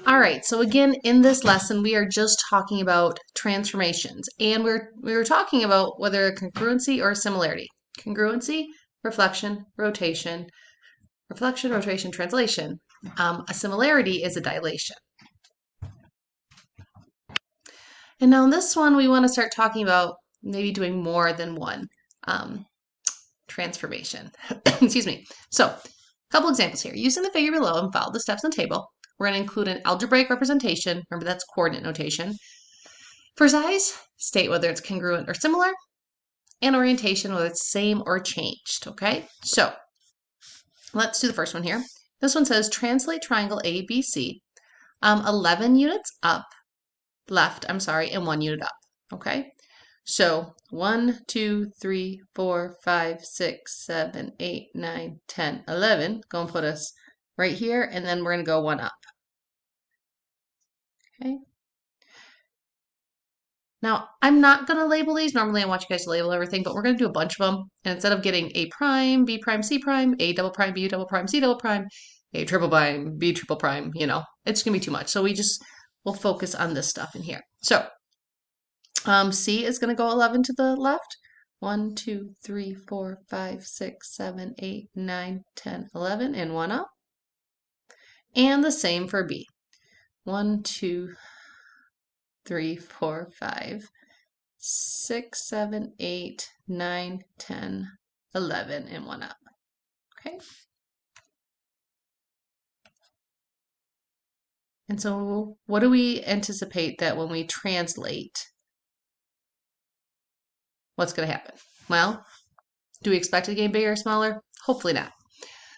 All right, so again, in this lesson, we are just talking about transformations, and we were talking about whether a congruency or a similarity. Congruency, reflection, rotation, translation. A similarity is a dilation. And now in this one, we want to start talking about maybe doing more than one transformation. Excuse me. So, a couple examples here. Using the figure below and follow the steps in the table, we're going to include an algebraic representation. Remember, that's coordinate notation. For size, state whether it's congruent or similar, and orientation, whether it's same or changed, okay? So, let's do the first one here. This one says, translate triangle ABC, 11 units up, left, and 1 unit up, okay? So 1, 2, 3, 4, 5, 6, 7, 8, 9, 10, 11. Go and put us right here, and then we're going to go 1 up. Okay. Now, I'm not going to label these. Normally, I want you guys to label everything, but we're going to do a bunch of them. And instead of getting A prime, B prime, C prime, A double prime, B double prime, C double prime, A triple prime, B triple prime, it's going to be too much. So we'll focus on this stuff in here. So C is going to go 11 to the left. 1, 2, 3, 4, 5, 6, 7, 8, 9, 10, 11, and 1 up. And the same for B. 1, 2, 3, 4, 5, 6, 7, 8, 9, 10, 11, and 1 up. Okay? And so what do we anticipate that when we translate, what's going to happen? Well, do we expect it to get bigger or smaller? Hopefully not.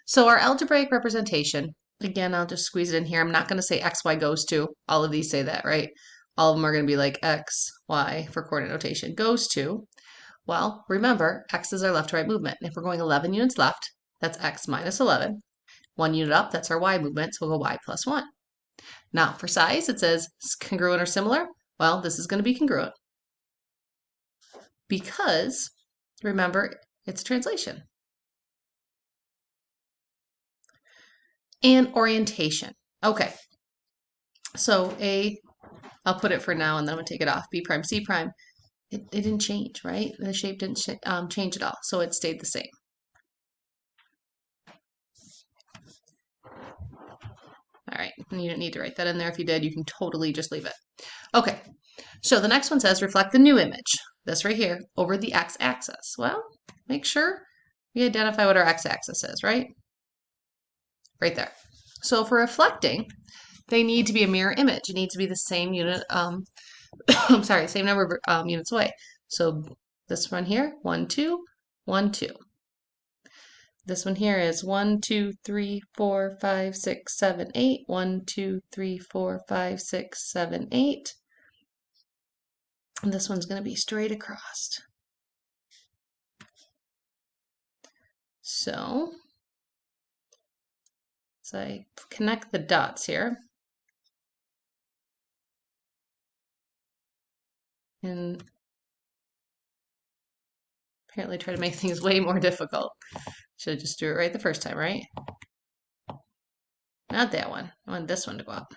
So our algebraic representation, again, I'll just squeeze it in here. I'm not going to say x, y goes to. All of these say that, right? All of them are going to be like x, y for coordinate notation goes to. Well, remember, x is our left to right movement. If we're going 11 units left, that's x minus 11. 1 unit up, that's our y movement, so we'll go y plus 1. Now, for size, it says congruent or similar. Well, this is going to be congruent because, remember, it's translation. And orientation. Okay, so I'll put it for now and then I'm going to take it off. B prime, C prime, it didn't change, right? The shape didn't change at all, so it stayed the same. All right, and you don't need to write that in there. If you did, you can totally just leave it. Okay, so the next one says reflect the new image, this right here, over the x-axis. Well, make sure we identify what our x-axis is, right? Right there. So for reflecting, they need to be a mirror image. It needs to be the same unit, I'm sorry, same number of units away. So this one here, 1, 2, 1, 2. This one here is 1, 2, 3, 4, 5, 6, 7, 8. 1, 2, 3, 4, 5, 6, 7, 8. And this one's going to be straight across. So I connect the dots here. And apparently try to make things way more difficult. Should have just do it right the first time, right? Not that one. I want this one to go up.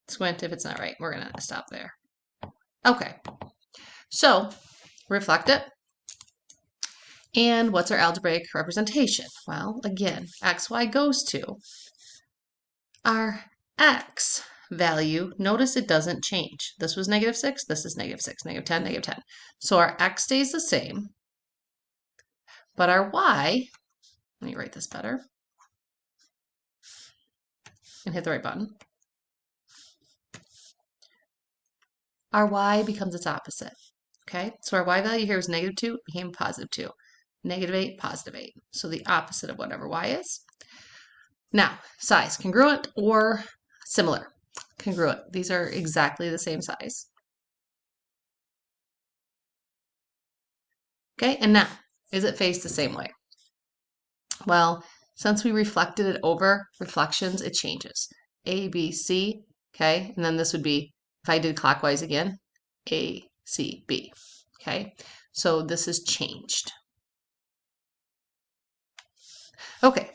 Squint if it's not right. We're going to stop there. Okay. So reflect it. And what's our algebraic representation? Well, again, x, y goes to our x value. Notice it doesn't change. This was -6, this is -6, -10, -10. So our x stays the same, but our y, let me write this better, and hit the right button. Our y becomes its opposite. Okay, so our y value here was -2, it became +2. -8, +8. So the opposite of whatever y is. Now, size, congruent or similar? Congruent. These are exactly the same size. Okay, and now, is it faced the same way? Well, since we reflected it over reflections, it changes. A, B, C, okay? And then this would be, if I did clockwise again, A, C, B, okay? So this is changed. Okay,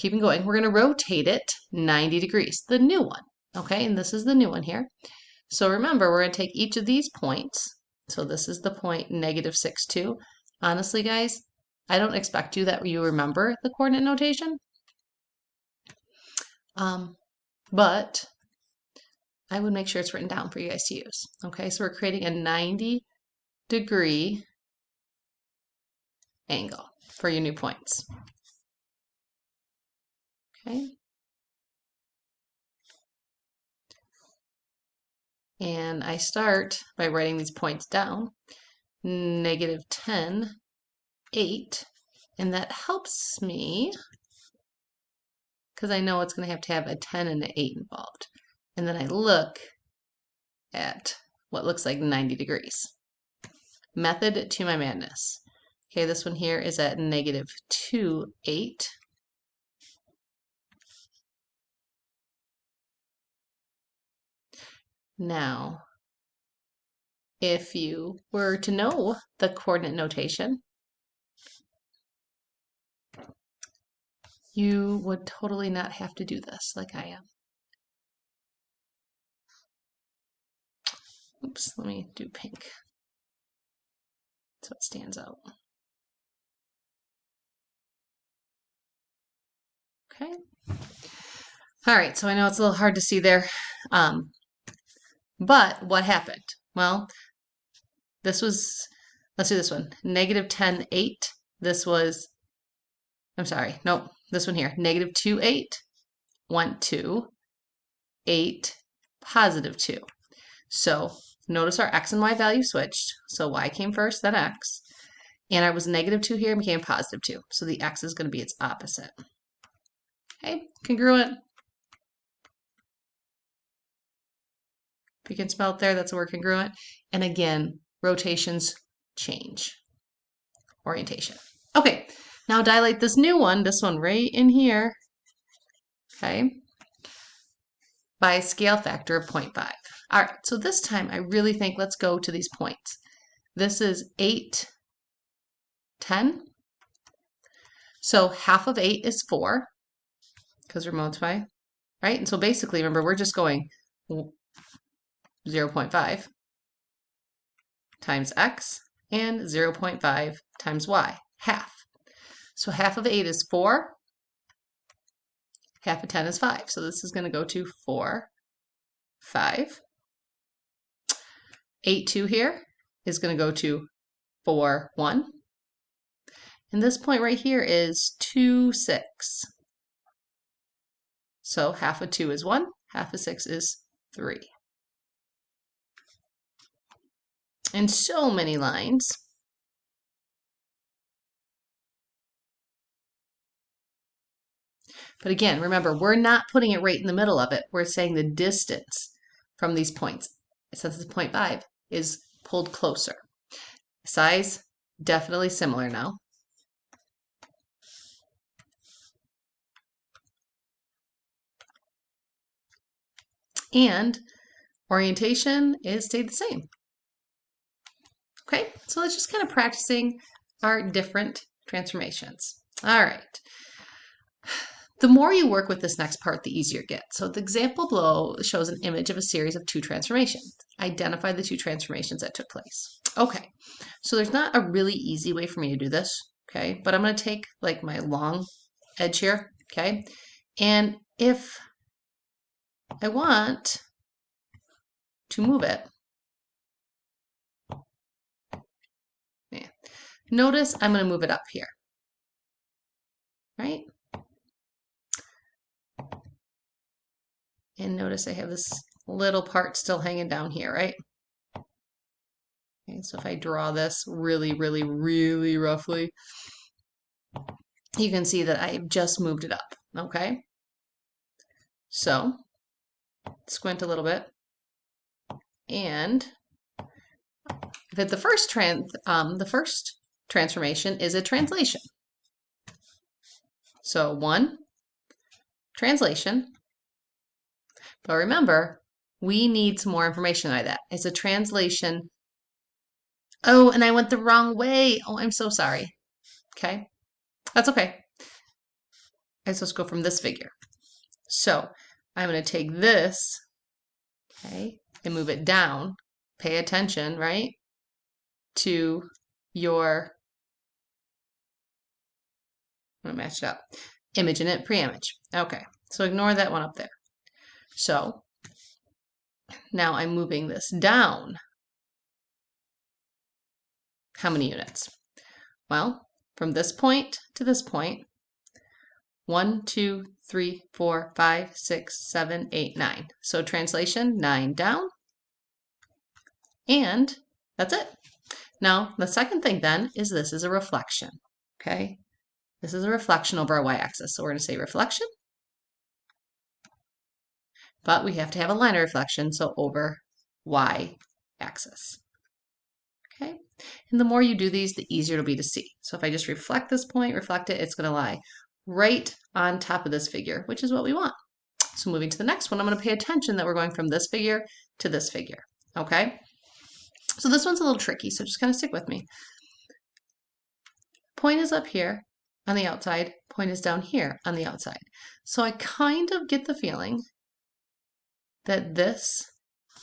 keeping going, we're going to rotate it 90 degrees, the new one. Okay, and this is the new one here. So remember, we're going to take each of these points. So this is the point -6, 2. Honestly, guys, I don't expect that you remember the coordinate notation. But I would make sure it's written down for you guys to use. Okay, so we're creating a 90-degree angle for your new points. Okay. And I start by writing these points down. -10, 8, and that helps me because I know it's going to have a 10 and an 8 involved. And then I look at what looks like 90 degrees. Method to my madness. Okay, this one here is at -2, 8. Now, if you were to know the coordinate notation, you would totally not have to do this like I am. Oops, let me do pink so it stands out. Okay. All right, so I know it's a little hard to see there. But what happened? Well, this was, let's do this one, -10, 8. This was, I'm sorry, nope, this one here, -2, 8 went to 8, +2. So notice our x and y value switched. So y came first, then x. And I was -2 here and became +2. So the x is going to be its opposite. Okay, congruent. If you can spell it there, that's the word congruent. And again, rotations change orientation. Okay, now dilate this new one, this one right in here, okay, by a scale factor of 0.5. All right, so this time I really think let's go to these points. This is 8, 10. So half of 8 is 4, because we're multiplying, right? And so basically, remember, we're just going 0.5 times x and 0.5 times y, half. So half of 8 is 4, half of 10 is 5. So this is going to go to 4, 5. 8, 2 here is going to go to 4, 1. And this point right here is 2, 6. So half of 2 is 1, half of 6 is 3. And so many lines. But again, remember, we're not putting it right in the middle of it. We're saying the distance from these points, since it's 0.5, is pulled closer. Size, definitely similar now. And orientation is stayed the same. Okay, so let's just kind of practicing our different transformations. All right. The more you work with this next part, the easier it gets. So the example below shows an image of a series of 2 transformations. Identify the 2 transformations that took place. Okay, so there's not a really easy way for me to do this, okay? But I'm going to take like my long edge here, okay? And if I want to move it, yeah, notice I'm going to move it up here, right? And notice I have this little part still hanging down here, right? Okay, so if I draw this really, really, really roughly, you can see that I've just moved it up, okay? So, squint a little bit. And that the first transformation is a translation. So 1, translation. But remember, we need some more information by that. It's a translation. Oh, and I went the wrong way. Oh, I'm so sorry. Okay, that's okay. I'm supposed to go from this figure. So I'm going to take this, okay, and move it down. Pay attention, right, to your, I'm going to match it up, image in it, pre-image. Okay, so ignore that one up there. So now I'm moving this down. How many units? Well, from this point to this point, 1, 2, 3, 4, 5, 6, 7, 8, 9. So translation, 9 down. And that's it. Now, the second thing then is this is a reflection, okay? This is a reflection over our y-axis. So we're going to say reflection, but we have to have a line of reflection, so over y-axis, okay? And the more you do these, the easier it'll be to see. So if I just reflect this point, reflect it, it's going to lie right on top of this figure, which is what we want. So moving to the next one, I'm going to pay attention that we're going from this figure to this figure, okay? So this one's a little tricky, so just kind of stick with me. Point is up here on the outside, point is down here on the outside. So I kind of get the feeling that this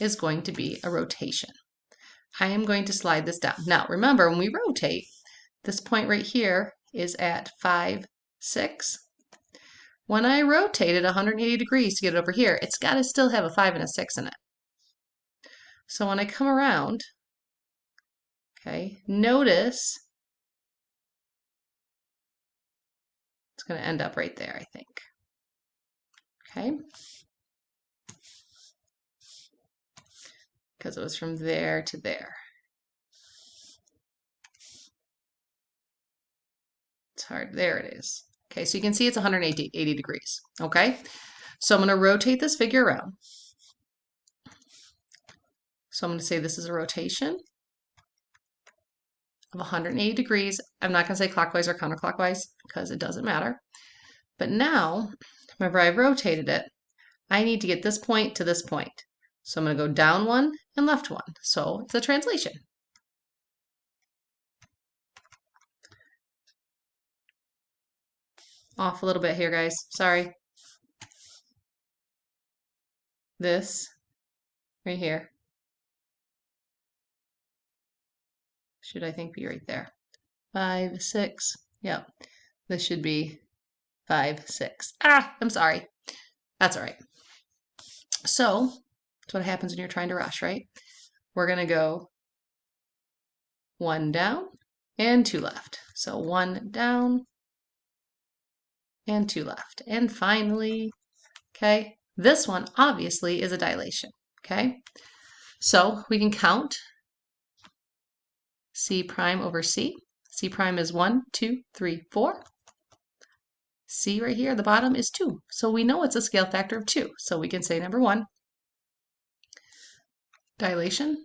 is going to be a rotation. I am going to slide this down. Now remember, when we rotate, this point right here is at 5, 6. When I rotate it 180 degrees to get it over here, it's got to still have a 5 and a 6 in it. So when I come around, okay, notice it's going to end up right there, I think. Okay. Because it was from there to there. It's hard. There it is. Okay, so you can see it's 180 degrees. Okay, so I'm going to rotate this figure around. So I'm going to say this is a rotation of 180 degrees. I'm not going to say clockwise or counterclockwise because it doesn't matter. But now, remember I've rotated it. I need to get this point to this point. So I'm going to go down one and left one. So it's a translation. Off a little bit here, guys. Sorry. This right here should, I think, be right there. 5, 6. Yep. This should be 5, 6. Ah, I'm sorry. That's all right. So that's what happens when you're trying to rush, right? We're going to go 1 down and 2 left. So 1 down and 2 left. And finally, okay, this one obviously is a dilation, okay? So we can count C prime over C. C prime is 1, 2, 3, 4. C right here at the bottom is 2. So we know it's a scale factor of 2. So we can say number 1, dilation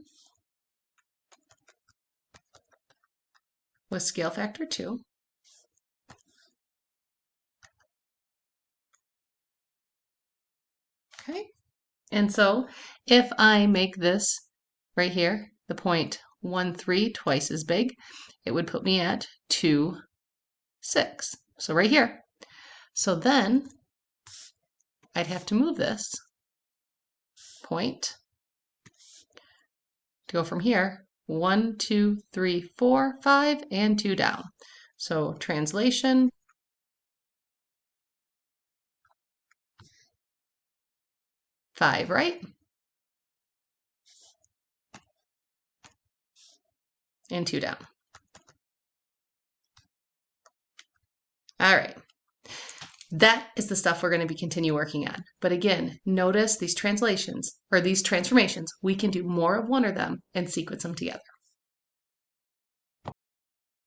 with scale factor 2. Okay, and so if I make this right here, the point 1, 3 twice as big, it would put me at 2, 6. So right here. So then I'd have to move this point to go from here 1, 2, 3, 4, 5, and 2 down. So translation, five, right? And 2 down. All right. That is the stuff we're going to be continue working on. But again, notice these translations or these transformations, we can do more of one of them and sequence them together.